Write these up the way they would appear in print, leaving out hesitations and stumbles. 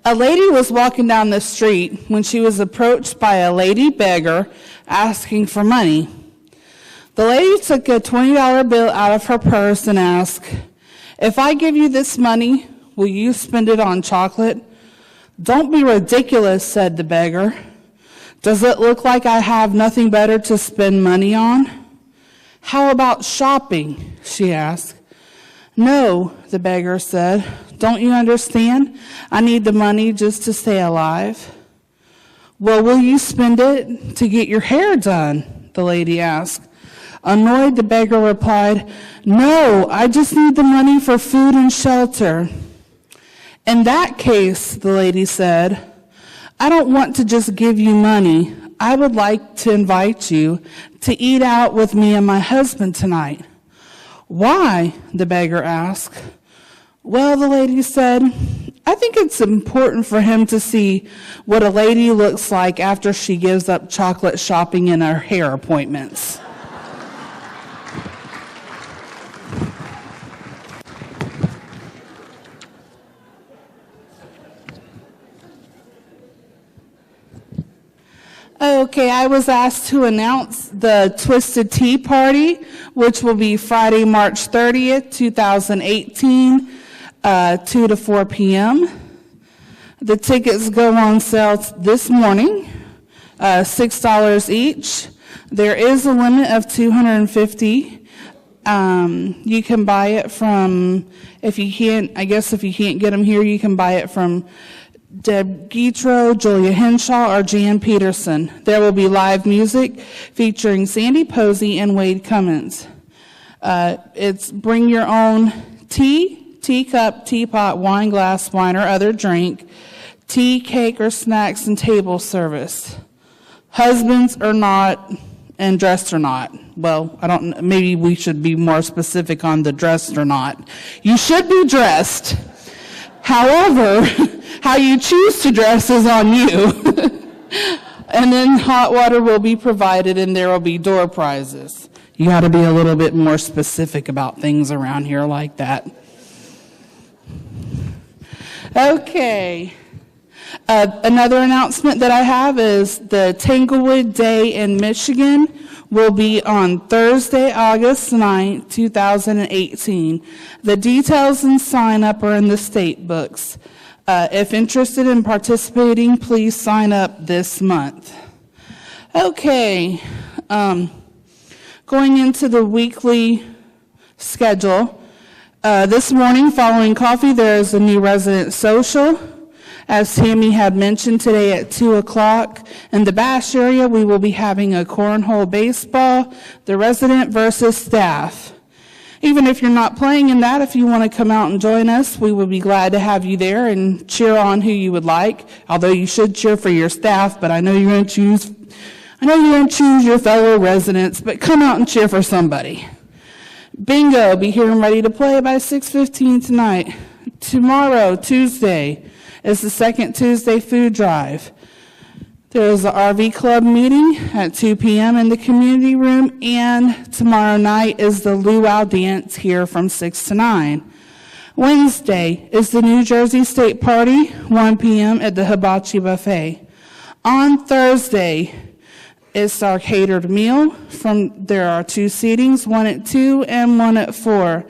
A lady was walking down the street when she was approached by a lady beggar asking for money. The lady took a $20 bill out of her purse and asked, "If I give you this money, will you spend it on chocolate?" "Don't be ridiculous," said the beggar. "Does it look like I have nothing better to spend money on?" "How about shopping?" she asked. "No," the beggar said. "Don't you understand? I need the money just to stay alive." "Well, will you spend it to get your hair done?" the lady asked. Annoyed, the beggar replied, "No, I just need the money for food and shelter." "In that case," the lady said, "I don't want to just give you money. I would like to invite you to eat out with me and my husband tonight." "Why?" the beggar asked. "Well," the lady said, "I think it's important for him to see what a lady looks like after she gives up chocolate shopping and her hair appointments." Okay, I was asked to announce the Twisted Tea Party, which will be Friday, March 30th, 2018, 2 to 4 p.m. The tickets go on sale this morning, $6 each. There is a limit of 250. You can buy it from, if you can't get them here, you can buy it from Deb Guitro, Julia Henshaw, or Jan Peterson. There will be live music featuring Sandy Posey and Wade Cummins. It's bring your own tea, teacup, teapot, wine glass, wine, or other drink, tea, cake, or snacks, and table service. Husbands or not, and dressed or not. Well, maybe we should be more specific on the dressed or not. You should be dressed. However, how you choose to dress is on you. And then hot water will be provided, and there will be door prizes. You got to be a little bit more specific about things around here like that. Okay. Another announcement that I have is the Tanglewood Day in Michigan will be on Thursday, August 9th, 2018. The details and sign up are in the state books. If interested in participating, please sign up this month. Okay, going into the weekly schedule. This morning, following coffee, there is a new resident social. As Tammy had mentioned, today at 2 o'clock in the Bash area, we will be having a cornhole baseball, the resident versus staff. Even if you're not playing in that, if you want to come out and join us, we would be glad to have you there and cheer on who you would like. Although you should cheer for your staff, but I know you're going to choose your fellow residents, but come out and cheer for somebody. Bingo, be here and ready to play by 6:15 tonight. Tomorrow, Tuesday, is the second Tuesday food drive. There is an RV club meeting at 2 p.m. in the community room, and tomorrow night is the luau dance here from 6 to 9. Wednesday is the New Jersey State Party, 1 p.m. at the Hibachi Buffet. On Thursday is our catered meal. There are 2 seatings, one at 2 and one at 4.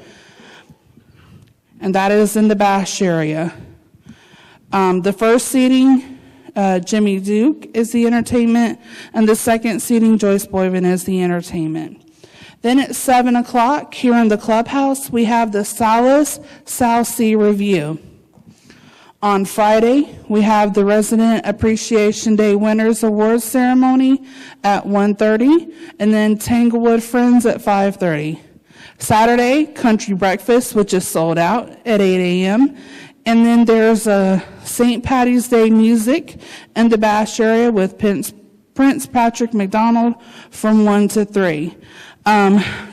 And that is in the Bash area. The first seating, Jimmy Duke is the entertainment, and the second seating, Joyce Boyven, is the entertainment. Then at 7 o'clock, here in the clubhouse, we have the Solace South Sea Review. On Friday, we have the Resident Appreciation Day Winners Awards Ceremony at 1:30, and then Tanglewood Friends at 5:30. Saturday, Country Breakfast, which is sold out at 8 a.m., and then there's a St. Patty's Day music in the Bash area with Prince Patrick McDonald from 1 to 3.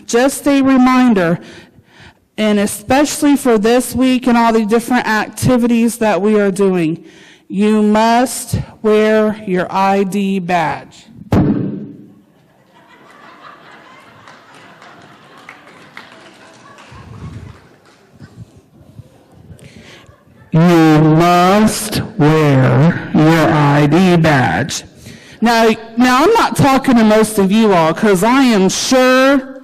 Just a reminder, and especially for this week and all the different activities that we are doing, you must wear your ID badge. You must wear new badge. Now I'm not talking to most of you all, because I am sure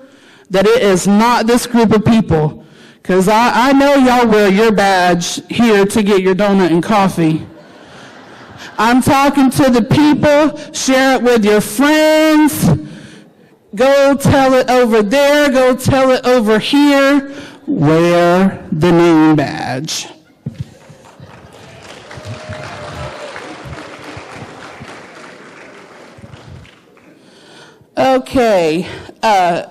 that it is not this group of people, because I know y'all wear your badge here to get your donut and coffee. I'm talking to the people. Share it with your friends. Go tell it over there. Go tell it over here. Wear the name badge. Okay,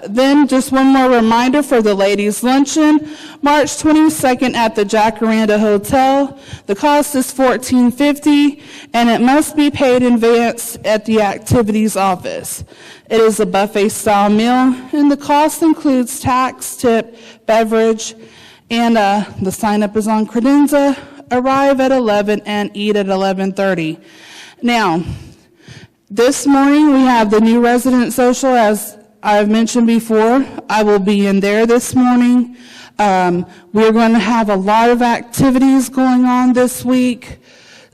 then just one more reminder for the ladies' luncheon, March 22nd at the Jacaranda Hotel. The cost is $14.50, and it must be paid in advance at the activities office. It is a buffet-style meal, and the cost includes tax, tip, beverage, and the sign-up is on Credenza. Arrive at 11 and eat at 11:30. Now, this morning, we have the new resident social, as I've mentioned before. I will be in there this morning. We're going to have a lot of activities going on this week.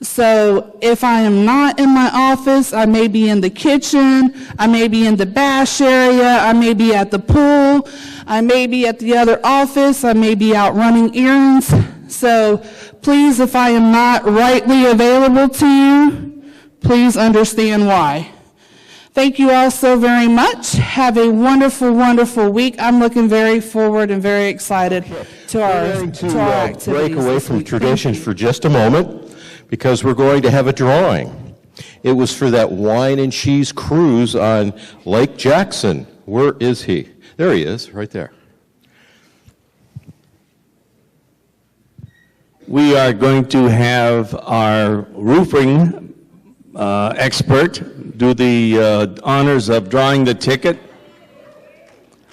So if I am not in my office, I may be in the kitchen, I may be in the bash area, I may be at the pool, I may be at the other office, I may be out running errands. So please, if I am not rightly available to you, please understand why. Thank you all so very much. Have a wonderful, wonderful week. I'm looking very forward and very excited to our activities. Break away from traditions for just a moment, because we're going to have a drawing. It was for that wine and cheese cruise on Lake Jackson. Where is he? There he is, right there. We are going to have our roofing expert do the honors of drawing the ticket.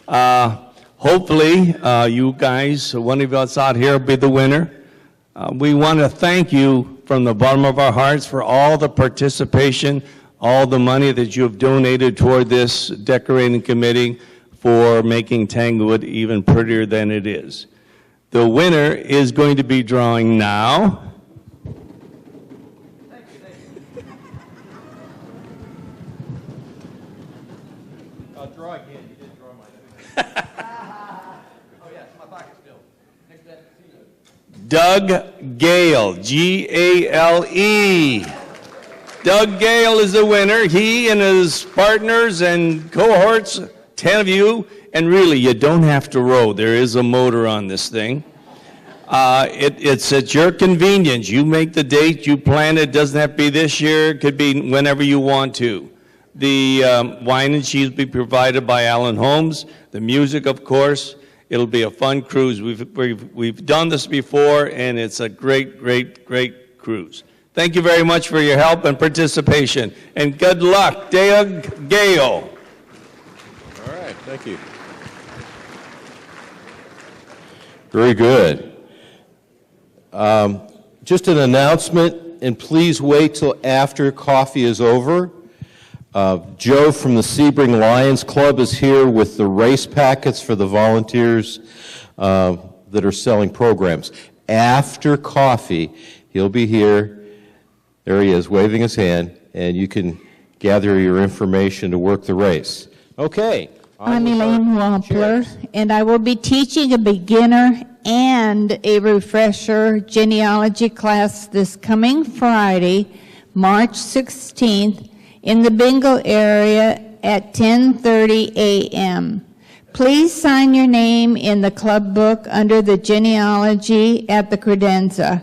Hopefully, you guys, one of us out here will be the winner. We want to thank you from the bottom of our hearts for all the participation, all the money that you have donated toward this decorating committee for making Tanglewood even prettier than it is. The winner is going to be drawing now. Draw again. You didn't draw mine. Oh, yes, my pocket's filled. Next to that, Doug Gale, G-A-L-E. Doug Gale is the winner. He and his partners and cohorts, 10 of you, and really, you don't have to row. There is a motor on this thing. It's at your convenience. You make the date, you plan it. It doesn't have to be this year. It could be whenever you want to. The wine and cheese will be provided by Alan Holmes. The music, of course. It'll be a fun cruise. We've done this before, and it's a great, great, great cruise. Thank you very much for your help and participation. And good luck, Doug Gale. All right, thank you. Very good. Just an announcement, and please wait till after coffee is over. Joe from the Sebring Lions Club is here with the race packets for the volunteers that are selling programs. After coffee, he'll be here. There he is, waving his hand, and you can gather your information to work the race. Okay. I'm Elaine Wampler, and I will be teaching a beginner and a refresher genealogy class this coming Friday, March 16th, in the Bingo area at 10:30 a.m. Please sign your name in the club book under the genealogy at the credenza.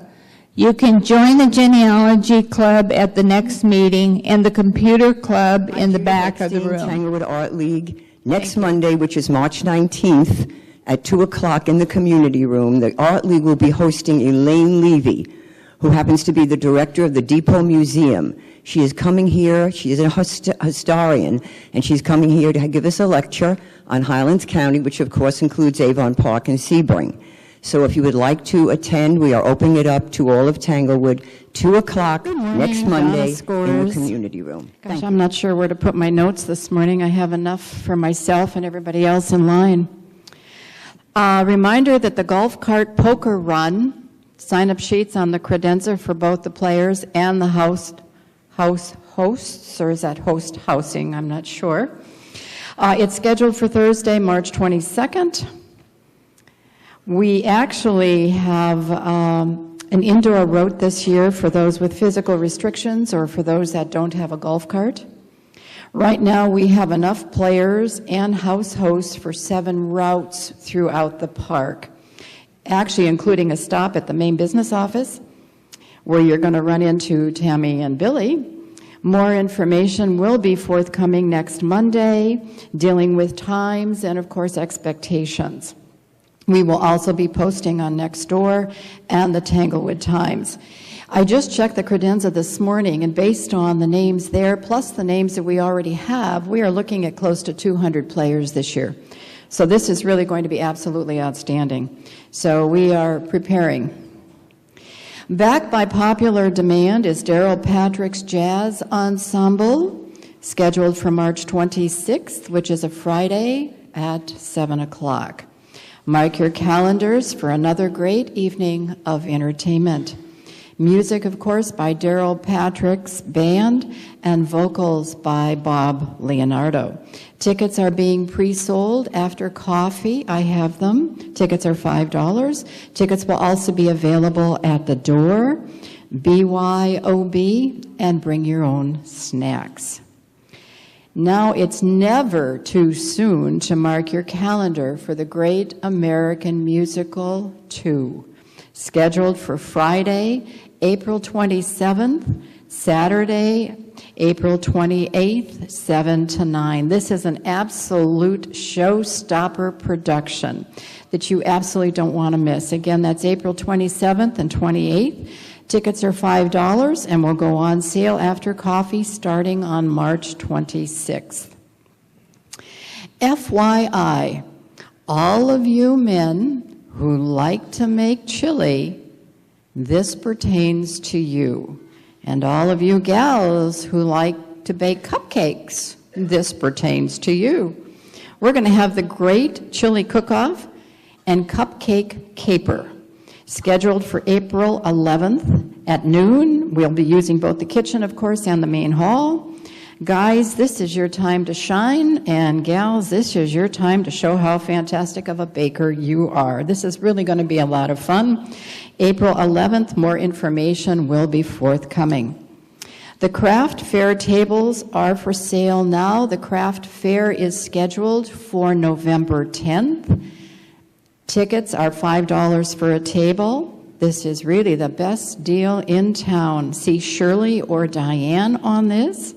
You can join the genealogy club at the next meeting and the computer club in the back of the room. Tanglewood Art League next Monday, which is March 19th at 2 o'clock in the community room. The Art League will be hosting Elaine Levy, who happens to be the director of the Depot Museum. She is coming here, she is a historian, and she's coming here to give us a lecture on Highlands County, which of course includes Avon Park and Sebring. So if you would like to attend, we are opening it up to all of Tanglewood, 2 o'clock next Monday in the community room. Gosh, I'm not sure where to put my notes this morning. I have enough for myself and everybody else in line. Reminder that the golf cart poker run, sign-up sheets on the credenza for both the players and the House Hosts, or is that Host Housing? I'm not sure. It's scheduled for Thursday, March 22nd. We actually have an indoor route this year for those with physical restrictions or for those that don't have a golf cart. Right now, we have enough players and house hosts for 7 routes throughout the park, actually including a stop at the main business office, where you're going to run into Tammy and Billy. More information will be forthcoming next Monday, dealing with times and, of course, expectations. We will also be posting on Nextdoor and the Tanglewood Times. I just checked the credenza this morning, and based on the names there, plus the names that we already have, we are looking at close to 200 players this year. So this is really going to be absolutely outstanding. So we are preparing. Back by popular demand is Daryl Patrick's Jazz Ensemble, scheduled for March 26th, which is a Friday at 7 o'clock. Mark your calendars for another great evening of entertainment. Music, of course, by Daryl Patrick's band and vocals by Bob Leonardo. Tickets are being pre-sold after coffee. I have them. Tickets are $5. Tickets will also be available at the door, BYOB, and bring your own snacks. Now, it's never too soon to mark your calendar for the Great American Musical 2, scheduled for Friday, April 27th, Saturday, April 28th, 7 to 9. This is an absolute showstopper production that you absolutely don't want to miss. Again, that's April 27th and 28th. Tickets are $5 and will go on sale after coffee starting on March 26th. FYI, all of you men who like to make chili, this pertains to you. And all of you gals who like to bake cupcakes, this pertains to you. We're going to have the Great Chili Cook-Off and Cupcake Caper, scheduled for April 11th at noon. We'll be using both the kitchen, of course, and the main hall. Guys, this is your time to shine, and gals, this is your time to show how fantastic of a baker you are. This is really going to be a lot of fun. April 11th, more information will be forthcoming. The craft fair tables are for sale now. The craft fair is scheduled for November 10th. Tickets are $5 for a table. This is really the best deal in town. See Shirley or Diane on this.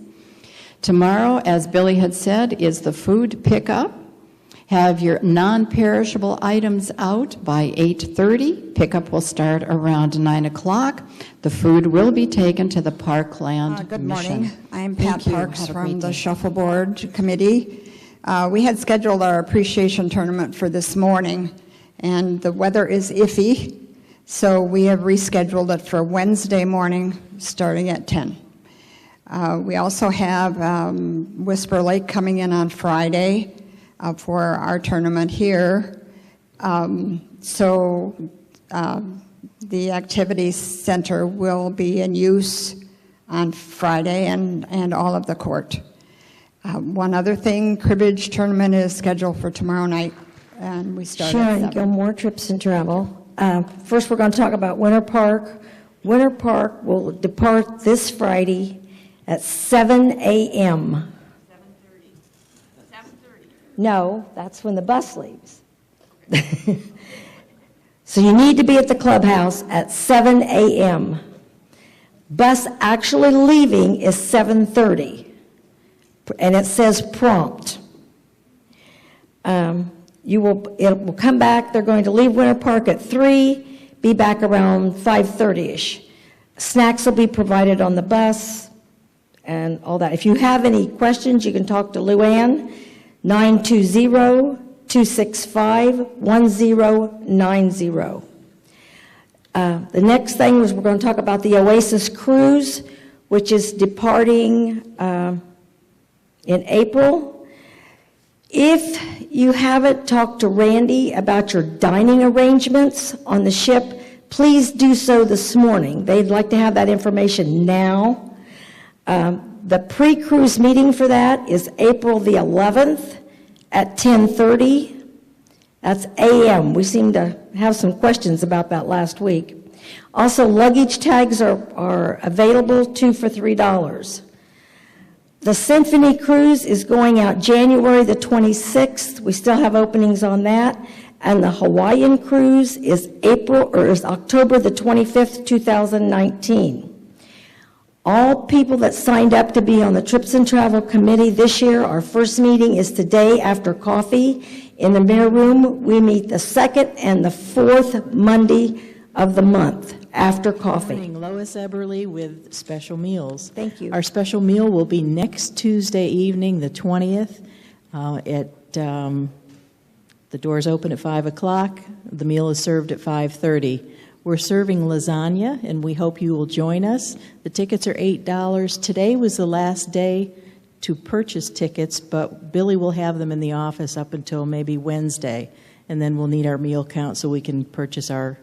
Tomorrow, as Billy had said, is the food pickup. Have your non-perishable items out by 8:30. Pickup will start around 9 o'clock. The food will be taken to the Parkland Good Mission. morning. I'm Pat Thank you. Parks Have a from great the day. Shuffleboard Committee. We had scheduled our appreciation tournament for this morning, and the weather is iffy, so we have rescheduled it for Wednesday morning starting at 10. We also have Whisper Lake coming in on Friday for our tournament here. The activity center will be in use on Friday and all of the court. One other thing, cribbage tournament is scheduled for tomorrow night, and we start at Sharon 7. Gilmore, Trips and Travel. First, we're going to talk about Winter Park. Winter Park will depart this Friday at 7 a.m. 7:30. 7:30. No, that's when the bus leaves. So you need to be at the clubhouse at 7 a.m. Bus actually leaving is 7:30, and it says prompt. It will come back. They're going to leave Winter Park at 3, be back around 5:30ish. Snacks will be provided on the bus and all that. If you have any questions, you can talk to Luann, 920-265-1090. The next thing is we're going to talk about the Oasis Cruise, which is departing in April. If you haven't talked to Randy about your dining arrangements on the ship, please do so this morning. They'd like to have that information now. The pre-cruise meeting for that is April the 11th at 10:30. That's a.m. We seem to have some questions about that last week. Also, luggage tags are available, 2 for $3. The Symphony Cruise is going out January the 26th. We still have openings on that. And the Hawaiian Cruise is October the 25th, 2019. All people that signed up to be on the Trips and Travel Committee this year, our first meeting is today after coffee in the mayor room. We meet the second and the fourth Monday of the month after coffee. Good morning, Lois Eberly with Special Meals. Thank you. Our special meal will be next Tuesday evening, the 20th, the doors open at 5 o'clock. The meal is served at 5:30. We're serving lasagna, and we hope you will join us. The tickets are $8. Today was the last day to purchase tickets, but Billy will have them in the office up until maybe Wednesday, and then we'll need our meal count so we can purchase our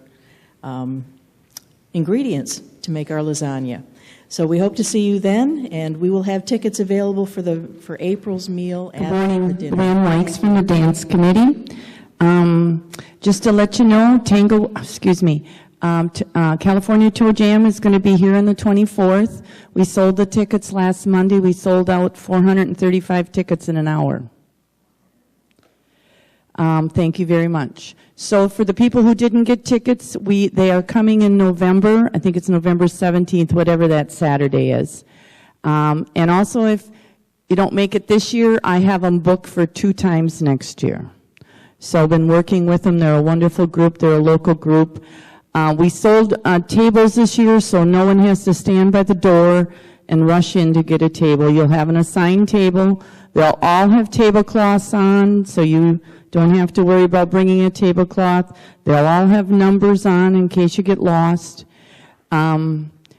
ingredients to make our lasagna. So we hope to see you then, and we will have tickets available for April's meal Good at morning, the dinner. Luann Wykes from the Dance Committee. Just to let you know, California Toe Jam is going to be here on the 24th. We sold the tickets last Monday. We sold out 435 tickets in an hour. Thank you very much. So for the people who didn't get tickets, they are coming in November. I think it's November 17th, whatever that Saturday is. And also, if you don't make it this year, I have them booked for 2 times next year. So I've been working with them. They're a wonderful group. They're a local group. We sold tables this year, so no one has to stand by the door and rush in to get a table. You'll have an assigned table. They'll all have tablecloths on, so you don't have to worry about bringing a tablecloth. They'll all have numbers on in case you get lost.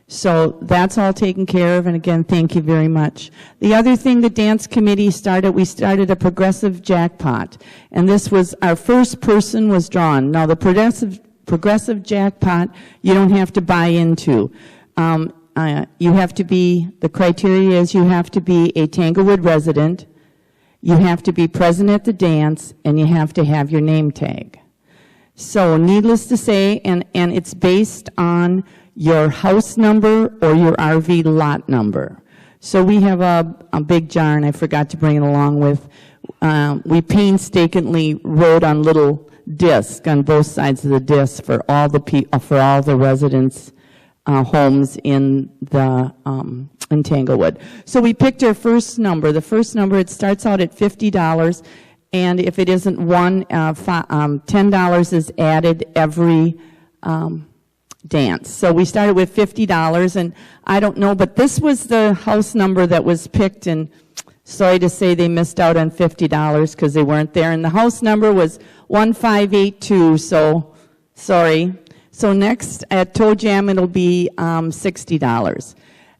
So that's all taken care of, and again, thank you very much. The other thing the dance committee started, we started a progressive jackpot, and this was, our first person was drawn. Now the progressive jackpot, you don't have to buy into. You have to be, the criteria is you have to be a Tanglewood resident, you have to be present at the dance, and you have to have your name tag. So needless to say, and it's based on your house number or your RV lot number. So we have a big jar, and I forgot to bring it along with, we painstakingly wrote on little disc on both sides of the disc for all the residents' homes in Tanglewood. So we picked our first number. The first number, it starts out at $50, and if it isn't one, $10 is added every dance. So we started with $50, and I don't know, but this was the house number that was picked, and sorry to say they missed out on $50 because they weren't there. And the house number was 1582, so sorry. So next at Toe Jam, it'll be $60.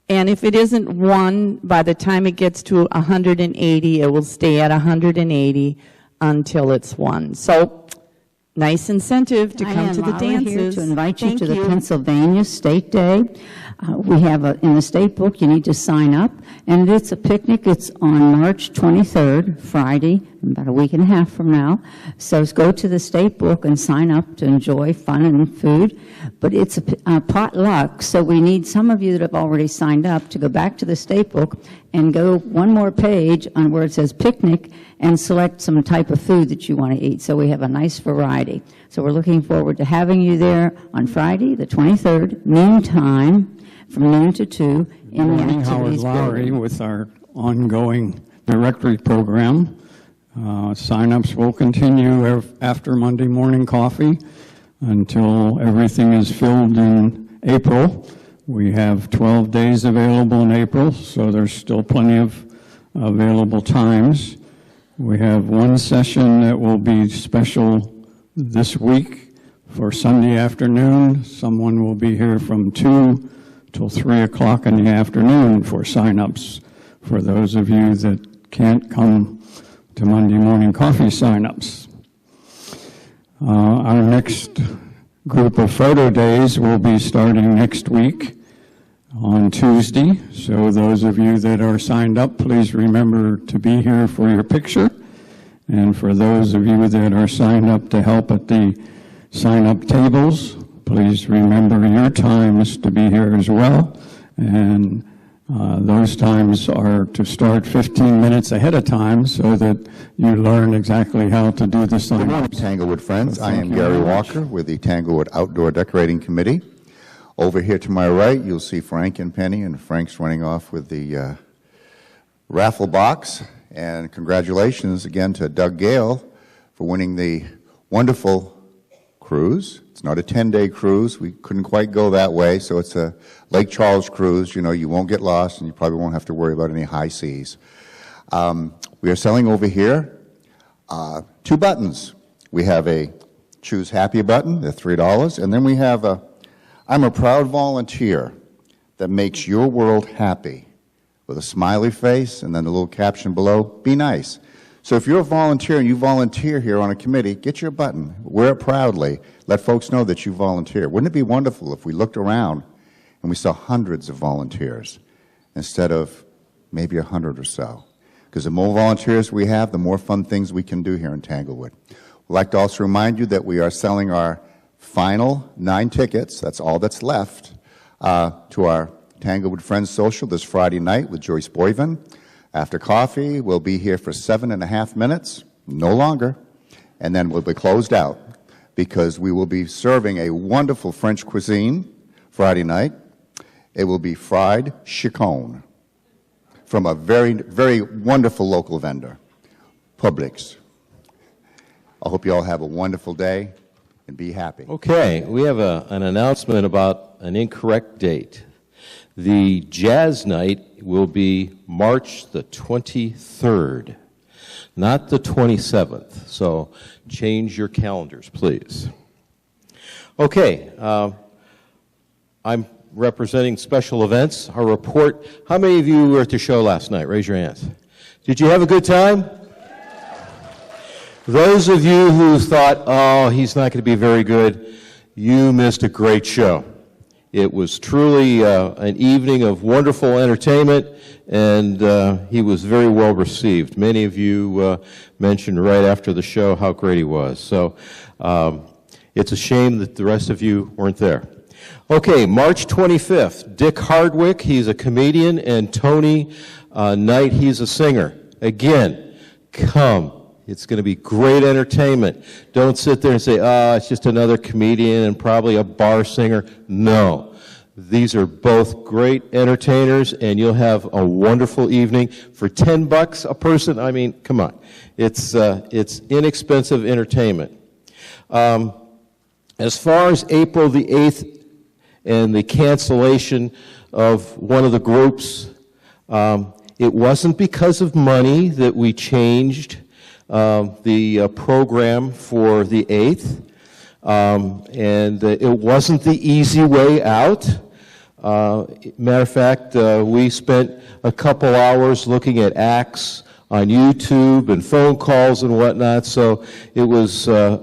And if it isn't one, by the time it gets to 180, it will stay at 180 until it's one. So nice incentive to come to the dances. Here to invite you Thank to the Pennsylvania State Day. We have in the state book, you need to sign up, and it's a picnic. It's on March 23rd, Friday, about a week and a half from now. So go to the state book and sign up to enjoy fun and food. But it's a potluck, so we need some of you that have already signed up to go back to the state book and go one more page on where it says picnic and select some type of food that you want to eat. So we have a nice variety. So we're looking forward to having you there on Friday, the 23rd, noontime, from noon to 2 in the activities Howard Lowry building. with our ongoing directory program. Sign-ups will continue after Monday morning coffee until everything is filled in April. We have 12 days available in April, so there's still plenty of available times. We have one session that will be special this week for Sunday afternoon. Someone will be here from 2 till 3 o'clock in the afternoon for sign-ups for those of you that can't come to Monday morning coffee sign-ups. Our next group of photo days will be starting next week. on Tuesday. So those of you that are signed up, please remember to be here for your picture. And for those of you that are signed up to help at the sign-up tables, please remember your times to be here as well. And those times are to start 15 minutes ahead of time so that you learn exactly how to do the sign-ups. Good morning, Tanglewood friends. I am Gary Walker with the Tanglewood Outdoor Decorating Committee. Over here to my right, you'll see Frank and Penny, and Frank's running off with the raffle box. And congratulations again to Doug Gale for winning the wonderful cruise. It's not a 10-day cruise. We couldn't quite go that way, so it's a Lake Charles cruise. You know, you won't get lost, and you probably won't have to worry about any high seas. We are selling over here 2 buttons. We have a Choose Happy button, they're $3, and then we have a I'm a proud volunteer that makes your world happy, with a smiley face and then the little caption below, be nice. So if you're a volunteer and you volunteer here on a committee, get your button, wear it proudly, let folks know that you volunteer. Wouldn't it be wonderful if we looked around and we saw hundreds of volunteers instead of maybe 100 or so? Because the more volunteers we have, the more fun things we can do here in Tanglewood. We'd like to also remind you that we are selling our final 9 tickets, that's all that's left, to our Tanglewood Friends Social this Friday night with Joyce Boyven. After coffee, we'll be here for 7.5 minutes, no longer, and then we'll be closed out because we will be serving a wonderful French cuisine Friday night. It will be fried chicon from a very, very wonderful local vendor, Publix. I hope you all have a wonderful day and be happy. Okay, we have an announcement about an incorrect date. The jazz night will be March the 23rd, not the 27th. So change your calendars, please. Okay, I'm representing special events. Our report, how many of you were at the show last night? Raise your hands. Did you have a good time? Those of you who thought, oh, he's not going to be very good, you missed a great show. It was truly an evening of wonderful entertainment, and he was very well received. Many of you mentioned right after the show how great he was. So it's a shame that the rest of you weren't there. Okay, March 25th, Dick Hardwick, he's a comedian, and Tony Knight, he's a singer. Again, come. It's going to be great entertainment. Don't sit there and say, it's just another comedian and probably a bar singer. No. These are both great entertainers, and you'll have a wonderful evening. For $10 a person, I mean, come on. It's inexpensive entertainment. As far as April the 8th and the cancellation of one of the groups, it wasn't because of money that we changed the program for the 8th, and it wasn't the easy way out. Matter of fact, we spent a couple hours looking at acts on YouTube and phone calls and whatnot, so it was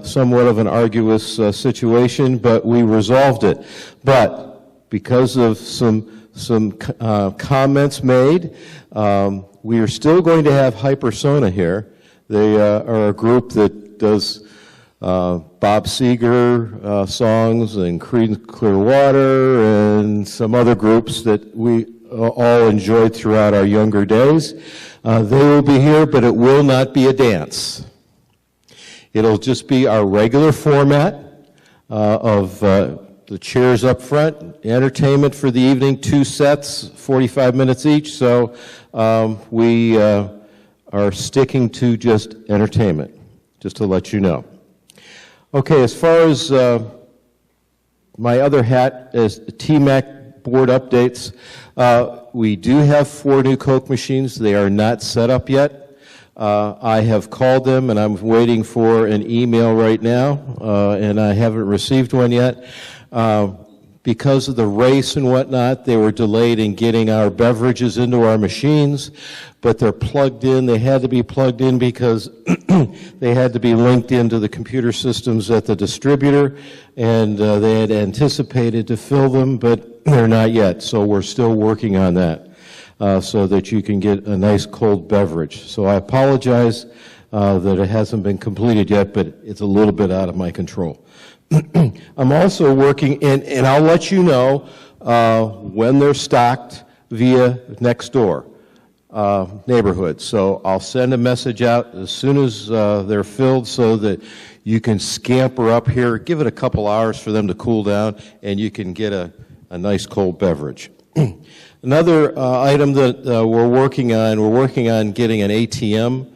somewhat of an arduous situation, but we resolved it. But because of some comments made, we are still going to have Hypersona here. They are a group that does Bob Seger songs and Creedence Clearwater and some other groups that we all enjoyed throughout our younger days. They will be here, but it will not be a dance. It'll just be our regular format of the chairs up front, entertainment for the evening, 2 sets, 45 minutes each. So we are sticking to just entertainment, just to let you know. Okay, as far as my other hat is TMAC board updates, we do have 4 new Coke machines. They are not set up yet. I have called them, and I'm waiting for an email right now, and I haven't received one yet. Because of the race and whatnot, they were delayed in getting our beverages into our machines, but they're plugged in. They had to be plugged in because they had to be linked into the computer systems at the distributor, and they had anticipated to fill them, but they're not yet. So we're still working on that so that you can get a nice cold beverage. So I apologize that it hasn't been completed yet, but it's a little bit out of my control. I'm also working, and I'll let you know when they're stocked via Nextdoor neighborhood. So I'll send a message out as soon as they're filled so that you can scamper up here, give it a couple hours for them to cool down, and you can get a nice cold beverage. Another item that we're working on getting an ATM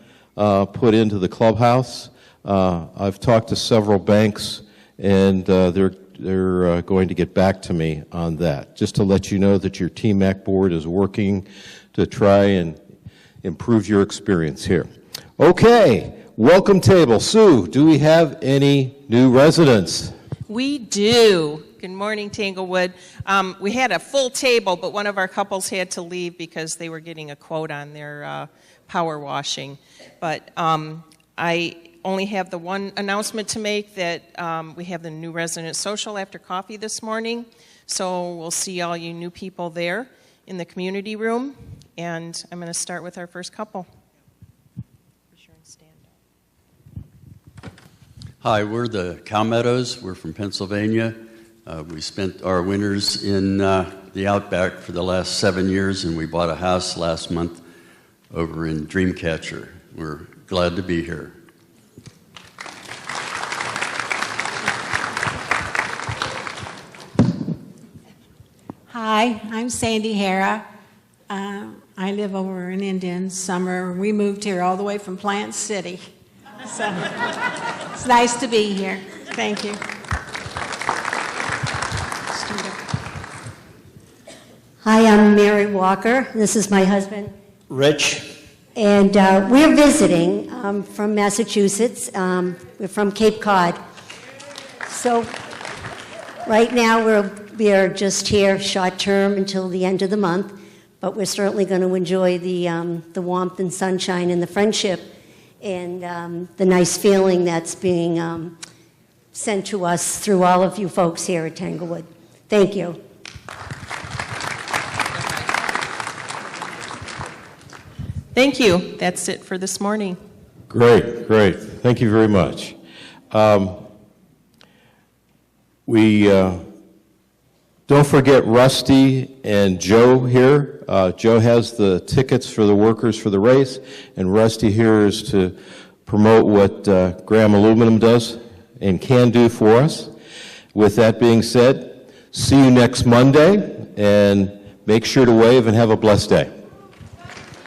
put into the clubhouse. I've talked to several banks, and they're going to get back to me on that, just to let you know that your TMAC board is working to try and improve your experience here. Okay, welcome table. Sue, do we have any new residents? We do. Good morning, Tanglewood. We had a full table, but one of our couples had to leave because they were getting a quote on their power washing. But I only have the one announcement to make, that we have the new resident social after coffee this morning. So we'll see all you new people there in the community room. And I'm going to start with our first couple. Hi, we're the Cow Meadows. We're from Pennsylvania. We spent our winters in the Outback for the last 7 years, and we bought a house last month over in Dreamcatcher. We're glad to be here. Hi, I'm Sandy Hara. I live over in Indian Summer. We moved here all the way from Plant City. So it's nice to be here. Thank you. Hi, I'm Mary Walker. This is my husband, Rich. And we're visiting from Massachusetts. We're from Cape Cod. So right now we are just here short term until the end of the month, but we're certainly going to enjoy the warmth and sunshine and the friendship and the nice feeling that's being sent to us through all of you folks here at Tanglewood. Thank you. Thank you. That's it for this morning. Great, great. Thank you very much. We don't forget Rusty and Joe here. Joe has the tickets for the workers for the race, and Rusty here is to promote what Graham Aluminum does and can do for us. With that being said, see you next Monday, and make sure to wave and have a blessed day.